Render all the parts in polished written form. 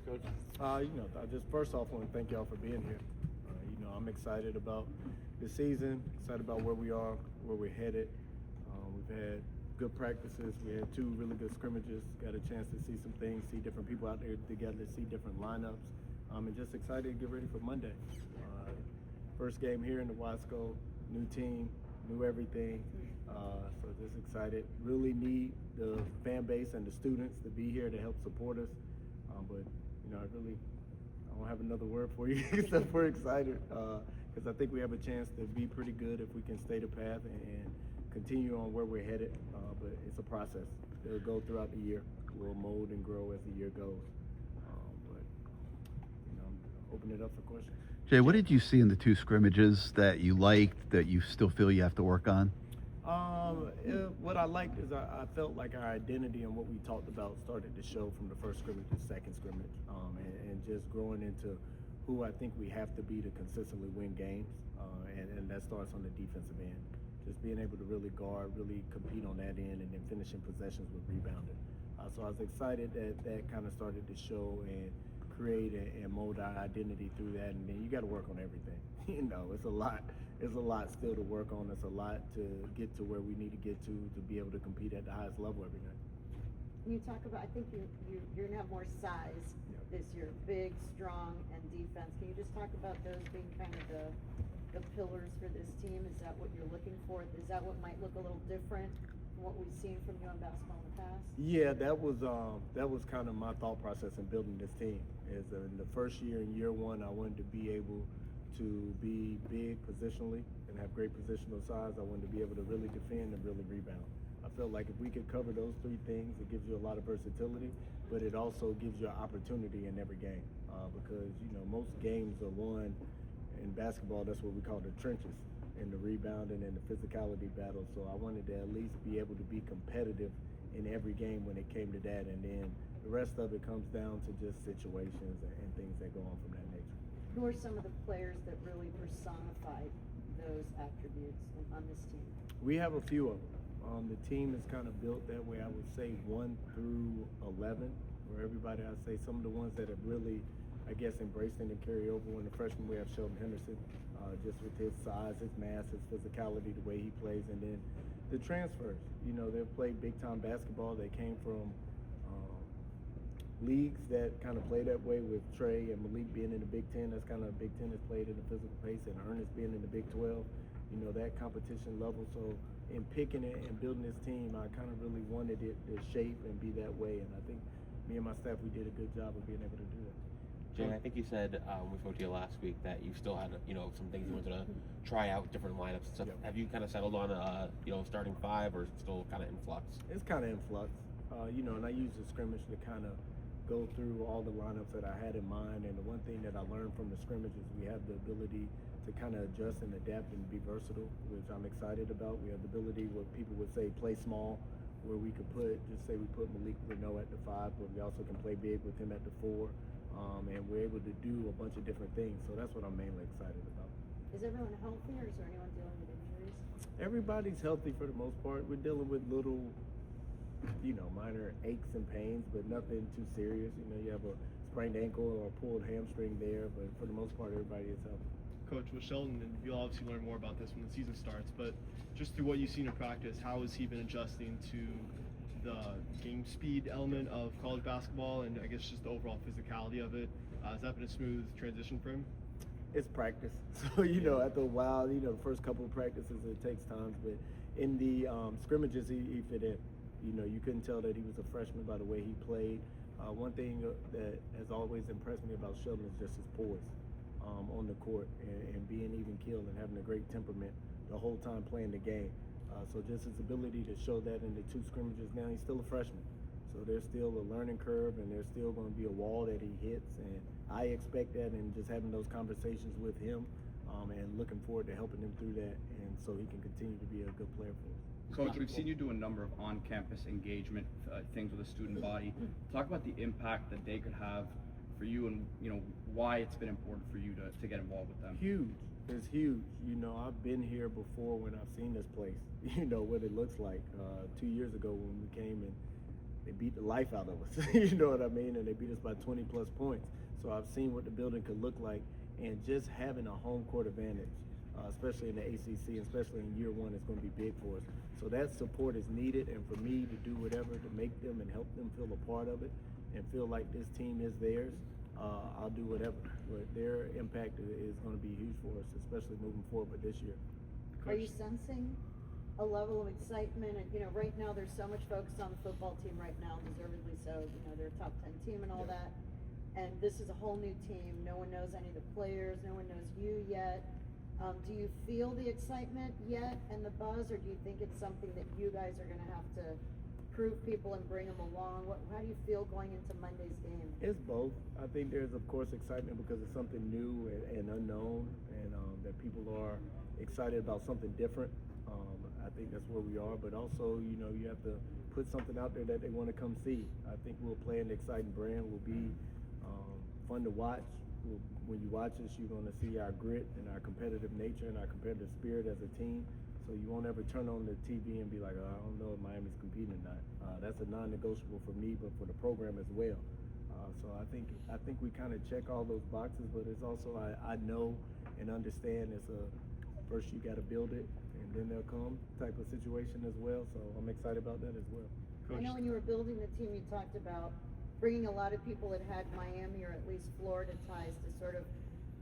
Coach? I just first off want to thank y'all for being here. I'm excited about the season, excited about where we are, where we're headed. We've had good practices. We had 2 really good scrimmages. Got a chance to see some things, see different people out there together, see different lineups, and just excited to get ready for Monday. First game here in the Wasco, new team, new everything. So just excited. Really need the fan base and the students to be here to help support us. But I don't have another word for you except we're excited because I think we have a chance to be pretty good if we can stay the path and continue on where we're headed. But it's a process. It'll go throughout the year. We'll mold and grow as the year goes. Open it up for questions. Jay, what did you see in the 2 scrimmages that you liked, that you still feel you have to work on? What I liked is I felt like our identity and what we talked about started to show from the first scrimmage to second scrimmage, and just growing into who I think we have to be to consistently win games, and that starts on the defensive end. Just being able to really guard, really compete on that end, and then finishing possessions with rebounding. So I was excited that kind of started to show and create and mold our identity through that, and then you got to work on everything. It's a lot. There's a lot still to work on. It's a lot to get to where we need to get to be able to compete at the highest level every night. You talk about, I think you're gonna have more size this year, big, strong, and defense. Can you just talk about those being kind of the pillars for this team? Is that what you're looking for? Is that what might look a little different from what we've seen from you in basketball in the past? Yeah, that was kind of my thought process in building this team. Is in the first year, in year 1, I wanted to be able to be big positionally and have great positional size. I wanted to be able to really defend and really rebound. I felt like if we could cover those 3 things, it gives you a lot of versatility, but it also gives you an opportunity in every game because most games are won in basketball. That's what we call the trenches, and the rebounding and the physicality battle. So I wanted to at least be able to be competitive in every game when it came to that, and then the rest of it comes down to just situations and things that go on from that nature. Who are some of the players that really personified those attributes on this team? We have a few of them. The team is kind of built that way. I would say 1 through 11, where everybody, I'd say some of the ones that have really, I guess, embraced it and carry over. When the freshman, we have Sheldon Henderson, just with his size, his mass, his physicality, the way he plays. And then the transfers, they've played big-time basketball. They came from leagues that kind of play that way, with Trey and Malik being in the Big Ten. That's kind of Big Ten has played in the physical pace, and Ernest being in the Big 12, that competition level. So in picking it and building this team, I kind of really wanted it to shape and be that way, and I think me and my staff, we did a good job of being able to do that. Jay, I think you said when we spoke to you last week that you still had some things you wanted to try out, different lineups and stuff. Yep. Have you kind of settled on starting 5, or is it still kind of in flux? It's kind of in flux, and I use the scrimmage to kind of go through all the lineups that I had in mind. And the one thing that I learned from the scrimmage is we have the ability to kind of adjust and adapt and be versatile, which I'm excited about. We have the ability, what people would say, play small, where we could just say we put Malik Renault at the 5, but we also can play big with him at the 4. And we're able to do a bunch of different things. So that's what I'm mainly excited about. Is everyone healthy, or is there anyone dealing with injuries? Everybody's healthy for the most part. We're dealing with little minor aches and pains, but nothing too serious. You have a sprained ankle or a pulled hamstring there, but for the most part, everybody is healthy. Coach, with Sheldon, and you'll obviously learn more about this when the season starts, but just through what you've seen in practice, how has he been adjusting to the game speed element of college basketball and I guess just the overall physicality of it? Has that been a smooth transition for him? It's practice. So, after a while, the first couple of practices, it takes time, but in the scrimmages, he fit in. You couldn't tell that he was a freshman by the way he played. One thing that has always impressed me about Sheldon is just his poise on the court and being even keeled and having a great temperament the whole time playing the game. So just his ability to show that in the 2 scrimmages. Now he's still a freshman, so there's still a learning curve, and there's still going to be a wall that he hits, and I expect that, and just having those conversations with him and looking forward to helping him through that, and so he can continue to be a good player for us. Coach, we've seen you do a number of on-campus engagement things with the student body. Talk about the impact that they could have for you, and why it's been important for you to get involved with them. Huge. It's huge. I've been here before when I've seen this place. What it looks like. 2 years ago when we came and they beat the life out of us. You know what I mean? And they beat us by 20 plus points. So I've seen what the building could look like, and just having a home court advantage, especially in the ACC, especially in year one, is going to be big for us. So that support is needed, and for me to do whatever to make them and help them feel a part of it and feel like this team is theirs, I'll do whatever. But their impact is going to be huge for us, especially moving forward with this year. Are you sensing a level of excitement? And, you know, right now there's so much focus on the football team right now, deservedly so. You know, they're a top 10 team and all that. And this is a whole new team. No one knows any of the players. No one knows you yet. Do you feel the excitement yet and the buzz, or do you think it's something that you guys are going to have to prove people and bring them along? How do you feel going into Monday's game? It's both. I think there's, of course, excitement because it's something new and unknown, and that people are excited about something different. I think that's where we are, but also, you know, you have to put something out there that they want to come see. I think we'll play an exciting brand. We'll be fun to watch. When you watch us, you're going to see our grit and our competitive nature and our competitive spirit as a team. So you won't ever turn on the TV and be like, oh, I don't know if Miami's competing or not. That's a non-negotiable for me, but for the program as well. So I think we kind of check all those boxes, but it's also I know and understand it's a first you got to build it and then they'll come type of situation as well. So I'm excited about that as well. I know when you were building the team, you talked about bringing a lot of people that had Miami or at least Florida ties to sort of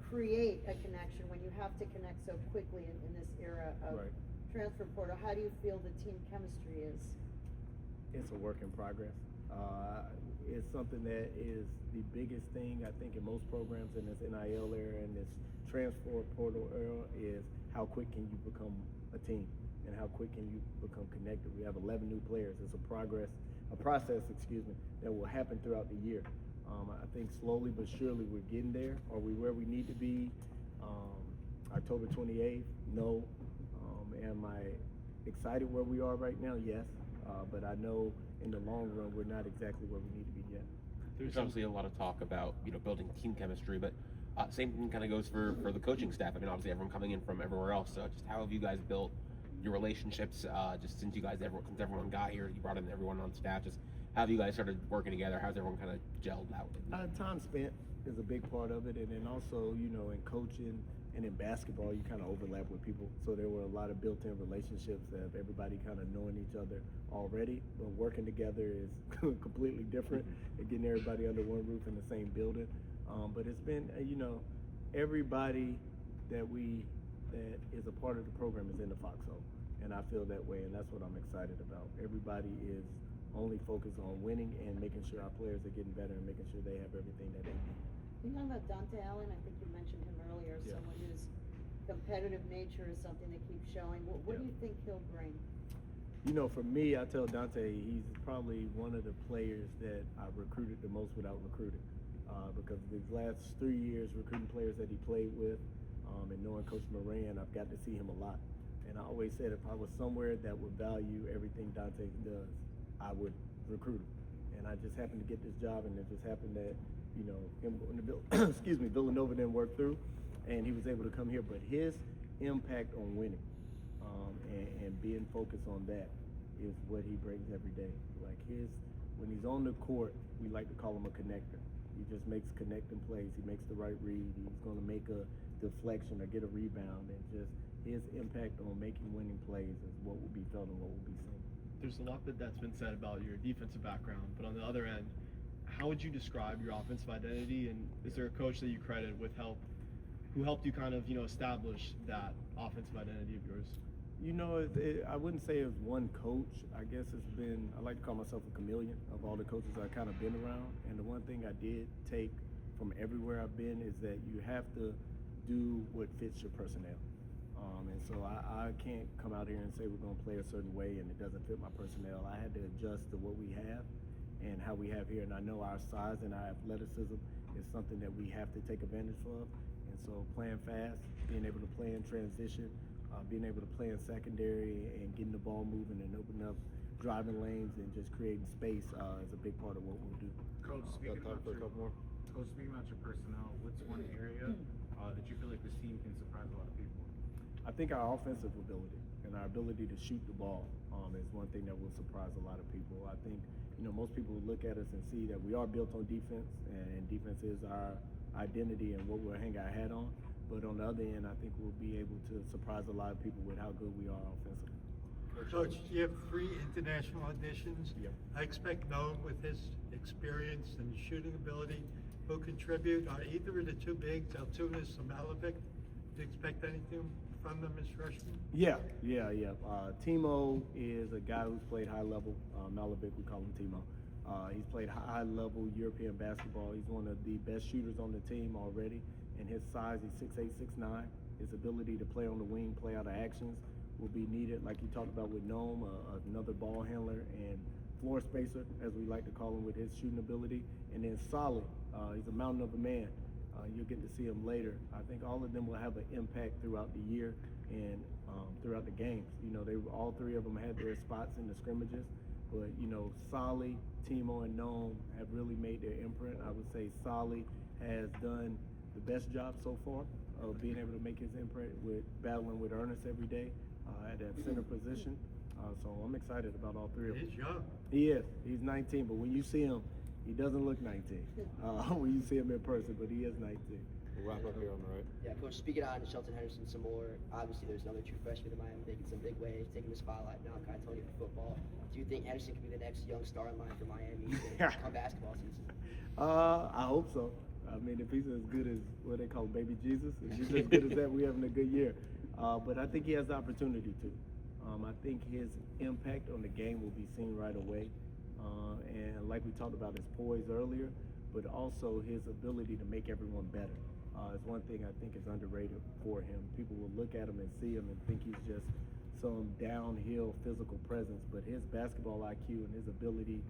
create a connection when you have to connect so quickly in this era of transfer portal. How do you feel the team chemistry is? It's a work in progress. It's something that is the biggest thing I think in most programs in this NIL era and this transfer portal era is how quick can you become a team and how quick can you become connected. We have 11 new players. It's a process, that will happen throughout the year. I think slowly but surely we're getting there. Are we where we need to be? October 28th? No. Am I excited where we are right now? Yes. But I know in the long run we're not exactly where we need to be yet. There's obviously a lot of talk about, you know, building team chemistry, but same thing kind of goes for the coaching staff. I mean, obviously everyone coming in from everywhere else. So just how have you guys built your relationships just since since everyone got here? You brought in everyone on staff. Just how have you guys started working together? How's everyone kind of gelled out? Time spent is a big part of it, and then also, you know, in coaching and in basketball, you kind of overlap with people. So there were a lot of built-in relationships of everybody kind of knowing each other already, but working together is completely different and getting everybody under one roof in the same building. But it's been, you know, everybody that is a part of the program is in the foxhole, and I feel that way, and that's what I'm excited about. Everybody is only focused on winning and making sure our players are getting better and making sure they have everything that they need. You know about Dante Allen? I think you mentioned him earlier. Yeah. Someone whose competitive nature is something that keeps showing. What do you think he'll bring? You know, for me, I tell Dante he's probably one of the players that I've recruited the most without recruiting. Because these last 3 years recruiting players that he played with and knowing Coach Moran, I've got to see him a lot. And I always said if I was somewhere that would value everything Dante does, I would recruit him. And I just happened to get this job, and it just happened that, you know, him going to Villanova didn't work through, and he was able to come here. But his impact on winning and being focused on that is what he brings every day. Like when he's on the court, we like to call him a connector. He just makes connecting plays. He makes the right read. He's going to make a deflection or get a rebound, and just his impact on making winning plays is what will be felt and what will be seen. There's a lot that's been said about your defensive background, but on the other end, how would you describe your offensive identity, and is there a coach that you credit with who helped you kind of, you know, establish that offensive identity of yours? You know, I wouldn't say it was one coach. I guess it's been, I like to call myself a chameleon of all the coaches I've kind of been around. And the one thing I did take from everywhere I've been is that you have to do what fits your personnel. And so I can't come out here and say we're going to play a certain way and it doesn't fit my personnel. I had to adjust to what we have and how we have here. And I know our size and our athleticism is something that we have to take advantage of. And so playing fast, being able to play in transition, being able to play in secondary and getting the ball moving and opening up driving lanes and just creating space is a big part of what we'll do. Coach, speaking about your personnel, what's one area that you feel like this team can surprise a lot of people? I think our offensive ability and our ability to shoot the ball is one thing that will surprise a lot of people. I think, most people look at us and see that we are built on defense, and defense is our identity and what we'll hang our hat on. But on the other end, I think we'll be able to surprise a lot of people with how good we are offensively. Coach, you have 3 international auditions. Yep. I expect Noam, with his experience and shooting ability, will contribute. Are either of the 2 bigs, Altunis or Malovic? Do you expect anything from them as freshmen? Yeah. Timo is a guy who's played high level. Malovic, we call him Timo. He's played high level European basketball. He's one of the best shooters on the team already. And his size, he's 6'8", 6'9". His ability to play on the wing, play out of actions will be needed, like you talked about with Noam, another ball handler and floor spacer, as we like to call him, with his shooting ability. And then Solid, he's a mountain of a man. You'll get to see him later. I think all of them will have an impact throughout the year and throughout the games. All 3 of them had their spots in the scrimmages, but Solly, Timo, and Noam have really made their imprint. I would say Solly has done the best job so far of being able to make his imprint with battling with Ernest every day at that center position. So I'm excited about all 3 of them. He's young. He is. He's 19, but when you see him, he doesn't look 19 when you see him in person, but he is 19. We'll wrap up here on the right. Yeah, Coach, speaking on Shelton Henderson some more, obviously there's another true freshman in Miami making some big waves, taking the spotlight now, Kai Tony for football. Do you think Henderson can be the next young star in line for Miami come basketball season? I hope so. I mean, if he's as good as what they call Baby Jesus, if he's as good as that, we're having a good year. But I think he has the opportunity to. I think his impact on the game will be seen right away. And like we talked about his poise earlier, but also his ability to make everyone better is one thing I think is underrated for him. People will look at him and see him and think he's just some downhill physical presence, but his basketball IQ and his ability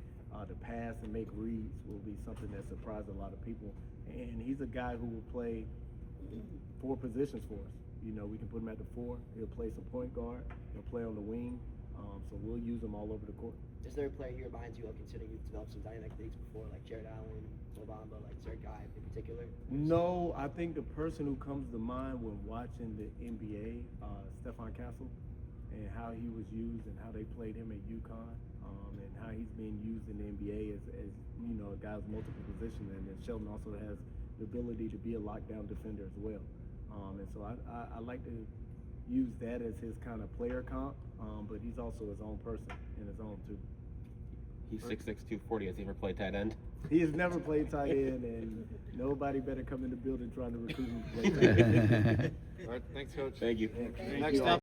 to pass and make reads will be something that surprises a lot of people. And he's a guy who will play 4 positions for us. We can put him at the 4. He'll play some point guard. He'll play on the wing. So we'll use him all over the court. Is there a player here reminds you of, considering you've developed some dynamic leagues before, like Jared Allen, Obama, like is there a guy in particular? No, I think the person who comes to mind when watching the NBA, Stephon Castle, and how he was used and how they played him at UConn, and how he's being used in the NBA as a guy with multiple positions. And then Shelton also has the ability to be a lockdown defender as well. And so I like to use that as his kind of player comp, but he's also his own person in his own too. He's 6'6", 240. Has he ever played tight end? He has never played tight end, and nobody better come in the building trying to recruit him to play tight end. All right, thanks, Coach. Thank you. Thank Next you up. all.